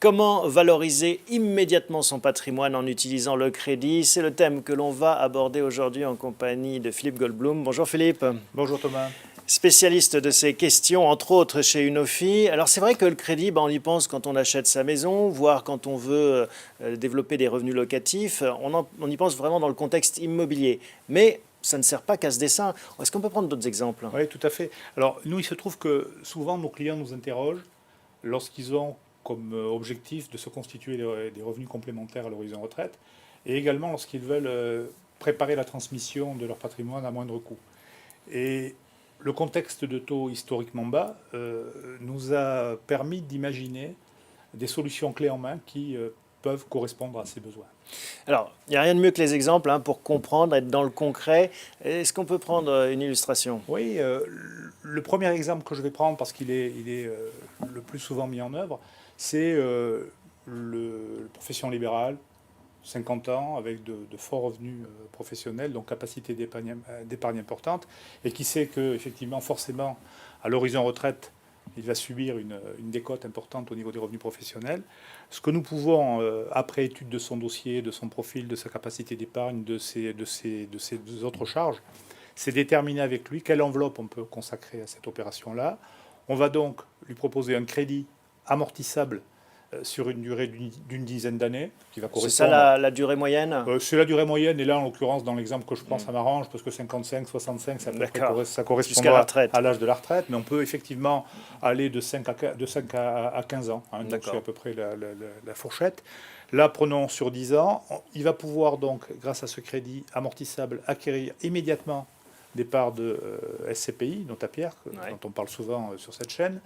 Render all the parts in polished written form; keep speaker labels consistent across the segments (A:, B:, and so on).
A: Comment valoriser immédiatement son patrimoine en utilisant le crédit? C'est le thème que l'on va aborder aujourd'hui en compagnie de Philippe Goldblum. Bonjour Philippe.
B: Bonjour Thomas.
A: Spécialiste de ces questions, entre autres chez Unofi. Alors c'est vrai que le crédit, on y pense quand on achète sa maison, voire quand on veut développer des revenus locatifs. On y pense vraiment dans le contexte immobilier. Mais ça ne sert pas qu'à ce dessin. Est-ce qu'on peut prendre d'autres exemples?
B: Oui, tout à fait. Alors nous, il se trouve que souvent nos clients nous interrogent lorsqu'ils ont comme objectif de se constituer des revenus complémentaires à l'horizon retraite, et également lorsqu'ils veulent préparer la transmission de leur patrimoine à moindre coût. Et le contexte de taux historiquement bas nous a permis d'imaginer des solutions clés en main qui peuvent correspondre à ces besoins.
A: Alors, il n'y a rien de mieux que les exemples pour comprendre, être dans le concret. Est-ce qu'on peut prendre une illustration?
B: Oui, le premier exemple que je vais prendre, parce qu'il est, le plus souvent mis en œuvre, c'est le profession libérale, 50 ans, avec de forts revenus professionnels, donc capacité d'épargne importante, et qui sait qu'effectivement, forcément, à l'horizon retraite, il va subir une décote importante au niveau des revenus professionnels. Ce que nous pouvons, après étude de son dossier, de son profil, de sa capacité d'épargne, de ses autres charges, c'est déterminer avec lui quelle enveloppe on peut consacrer à cette opération-là. On va donc lui proposer un crédit amortissable sur une durée d'une dizaine d'années, qui va correspondre...
A: C'est ça la durée moyenne?
B: C'est la durée moyenne, et là, en l'occurrence, dans l'exemple que je prends, ça m'arrange, parce que 55, 65, ça correspond à l'âge de la retraite, mais on peut effectivement aller de 5 à 15 ans, hein, donc c'est à peu près la fourchette. Là, prenons sur 10 ans, il va pouvoir donc, grâce à ce crédit amortissable, acquérir immédiatement des parts de SCPI, Notapierre, dont on parle souvent sur cette chaîne,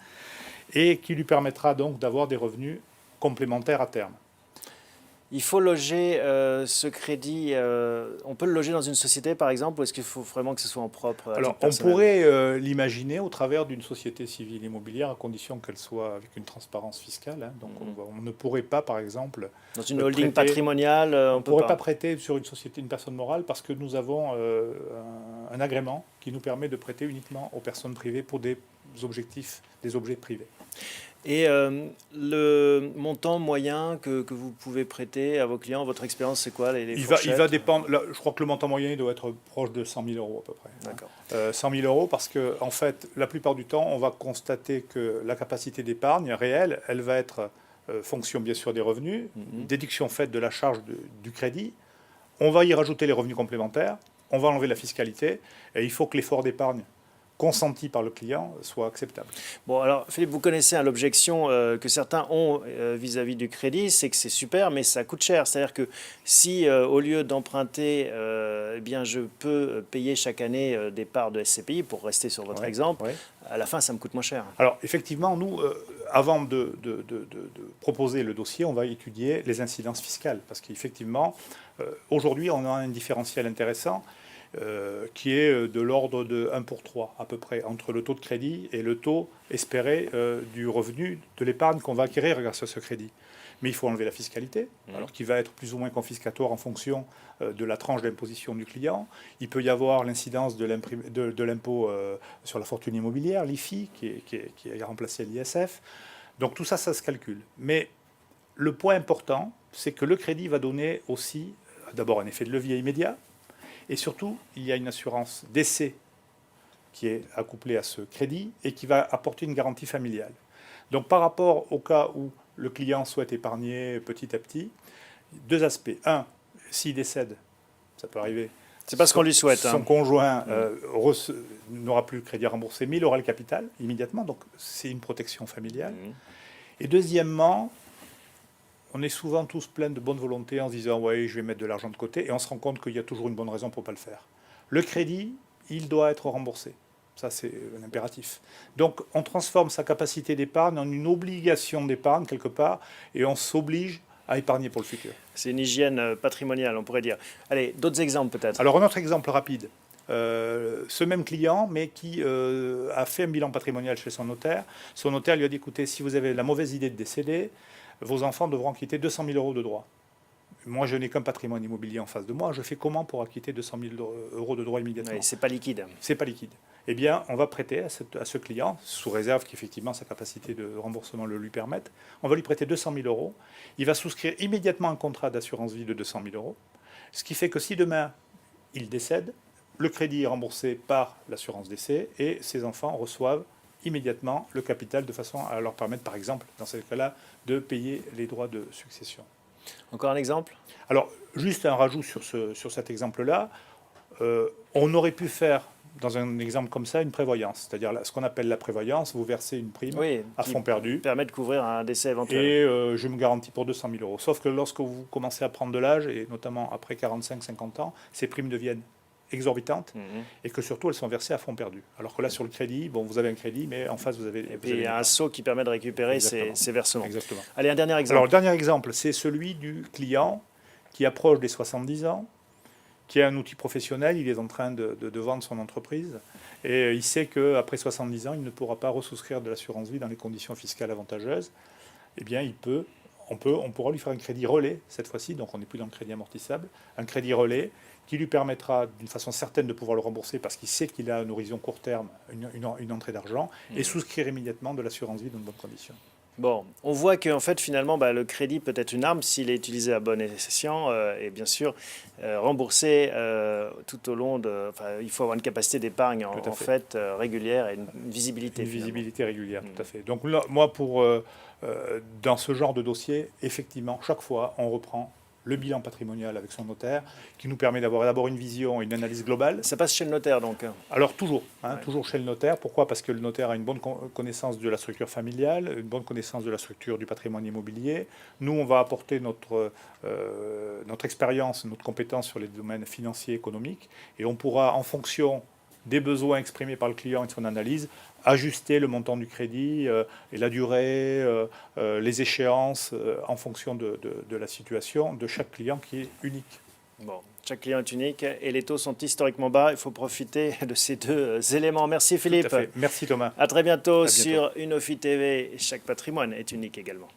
B: et qui lui permettra donc d'avoir des revenus complémentaires à terme.
A: Il faut loger ce crédit, on peut le loger dans une société par exemple, ou est-ce qu'il faut vraiment que ce soit en propre?
B: Alors, on pourrait l'imaginer au travers d'une société civile immobilière, à condition qu'elle soit avec une transparence fiscale. Hein. Donc, on ne pourrait pas, par exemple...
A: Dans une holding patrimoniale,
B: on ne pourrait pas prêter sur une société, une personne morale, parce que nous avons un agrément qui nous permet de prêter uniquement aux personnes privées pour des objectifs, des objets privés.
A: Et le montant moyen que vous pouvez prêter à vos clients, votre expérience, c'est quoi il
B: va dépendre. Là, je crois que le montant moyen doit être proche de 100 000 euros à peu près.
A: D'accord.
B: 100 000 euros parce que, en fait, la plupart du temps, on va constater que la capacité d'épargne réelle, elle va être fonction bien sûr des revenus, déduction faite de la charge du crédit. On va y rajouter les revenus complémentaires, on va enlever la fiscalité, et il faut que l'effort d'épargne consenti par le client soit acceptable.
A: Bon, alors Philippe, vous connaissez l'objection que certains ont vis-à-vis du crédit, c'est que c'est super, mais ça coûte cher. C'est-à-dire que si au lieu d'emprunter, eh bien, je peux payer chaque année des parts de SCPI, pour rester sur votre exemple, à la fin, ça me coûte moins cher.
B: Alors, effectivement, nous, avant de proposer le dossier, on va étudier les incidences fiscales, parce qu'effectivement, aujourd'hui, on a un différentiel intéressant, qui est de l'ordre de 1 pour 3 à peu près, entre le taux de crédit et le taux espéré du revenu de l'épargne qu'on va acquérir grâce à ce crédit. Mais il faut enlever la fiscalité, alors qui va être plus ou moins confiscatoire en fonction de la tranche d'imposition du client. Il peut y avoir l'incidence de l'impôt sur la fortune immobilière, l'IFI, qui a remplacé l'ISF. Donc tout ça, ça se calcule. Mais le point important, c'est que le crédit va donner aussi d'abord un effet de levier immédiat. Et surtout, il y a une assurance décès qui est accouplée à ce crédit et qui va apporter une garantie familiale. Donc par rapport au cas où le client souhaite épargner petit à petit, deux aspects. Un, s'il décède, ça peut arriver.
A: C'est pas ce qu'on lui souhaite.
B: Son conjoint n'aura plus le crédit remboursé, mais il aura le capital immédiatement. Donc c'est une protection familiale. Et deuxièmement, on est souvent tous pleins de bonne volonté en se disant « ouais, je vais mettre de l'argent de côté » et on se rend compte qu'il y a toujours une bonne raison pour ne pas le faire. Le crédit, il doit être remboursé. Ça, c'est un impératif. Donc, on transforme sa capacité d'épargne en une obligation d'épargne, quelque part, et on s'oblige à épargner pour le futur.
A: C'est une hygiène patrimoniale, on pourrait dire. Allez, d'autres exemples peut-être.
B: Alors, un autre exemple rapide. Ce même client, mais qui a fait un bilan patrimonial chez son notaire. Son notaire lui a dit « écoutez, si vous avez la mauvaise idée de décéder, vos enfants devront quitter 200 000 euros de droits. » moi je n'ai qu'un patrimoine immobilier en face de moi, je fais comment pour acquitter 200 000 euros de droits immédiatement?
A: Oui, c'est pas liquide.
B: C'est pas liquide. Eh bien, on va prêter à ce client, sous réserve qu'effectivement sa capacité de remboursement le lui permette, on va lui prêter 200 000 euros. Il va souscrire immédiatement un contrat d'assurance vie de 200 000 euros. Ce qui fait que si demain il décède, le crédit est remboursé par l'assurance décès et ses enfants reçoivent immédiatement le capital de façon à leur permettre, par exemple, dans ce cas-là, de payer les droits de succession.
A: Encore un exemple?
B: Alors, juste un rajout sur cet exemple-là. On aurait pu faire, dans un exemple comme ça, une prévoyance. C'est-à-dire ce qu'on appelle la prévoyance, vous versez une prime à fonds perdu.
A: Permet de couvrir un décès éventuel.
B: Et je me garantis pour 200 000 euros. Sauf que lorsque vous commencez à prendre de l'âge, et notamment après 45-50 ans, ces primes deviennent exorbitantes et que surtout elles sont versées à fonds perdu. Alors que là, sur le crédit, bon, vous avez un crédit, mais en face, vous avez...
A: Et puis il y a un saut qui permet de récupérer ces versements.
B: Exactement.
A: Allez, un dernier exemple.
B: Alors, le dernier exemple, c'est celui du client qui approche des 70 ans, qui a un outil professionnel, il est en train de vendre son entreprise, et il sait qu'après 70 ans, il ne pourra pas ressouscrire de l'assurance vie dans les conditions fiscales avantageuses. Eh bien, on pourra lui faire un crédit relais, cette fois-ci, donc on n'est plus dans le crédit amortissable, un crédit relais qui lui permettra d'une façon certaine de pouvoir le rembourser parce qu'il sait qu'il a un horizon court terme, une entrée d'argent, et souscrire immédiatement de l'assurance vie dans de bonnes conditions.
A: Bon, on voit qu'en fait, finalement, le crédit peut être une arme s'il est utilisé à bon escient et bien sûr remboursé tout au long de... Enfin, il faut avoir une capacité d'épargne en fait régulière et une visibilité.
B: Une visibilité régulière, tout à fait. Donc là, moi, dans ce genre de dossier, effectivement, chaque fois, on reprend le bilan patrimonial avec son notaire, qui nous permet d'avoir d'abord une vision, une analyse globale.
A: Ça passe chez le notaire, donc?
B: Alors toujours, toujours chez le notaire. Pourquoi? Parce que le notaire a une bonne connaissance de la structure familiale, une bonne connaissance de la structure du patrimoine immobilier. Nous, on va apporter notre expérience, notre compétence sur les domaines financiers et économiques, et on pourra, en fonction des besoins exprimés par le client et de son analyse, ajuster le montant du crédit et la durée, les échéances en fonction de la situation de chaque client qui est unique.
A: Bon, chaque client est unique et les taux sont historiquement bas. Il faut profiter de ces deux éléments. Merci Philippe.
B: Tout à fait. Merci Thomas.
A: À très bientôt sur Unofi TV. Chaque patrimoine est unique également.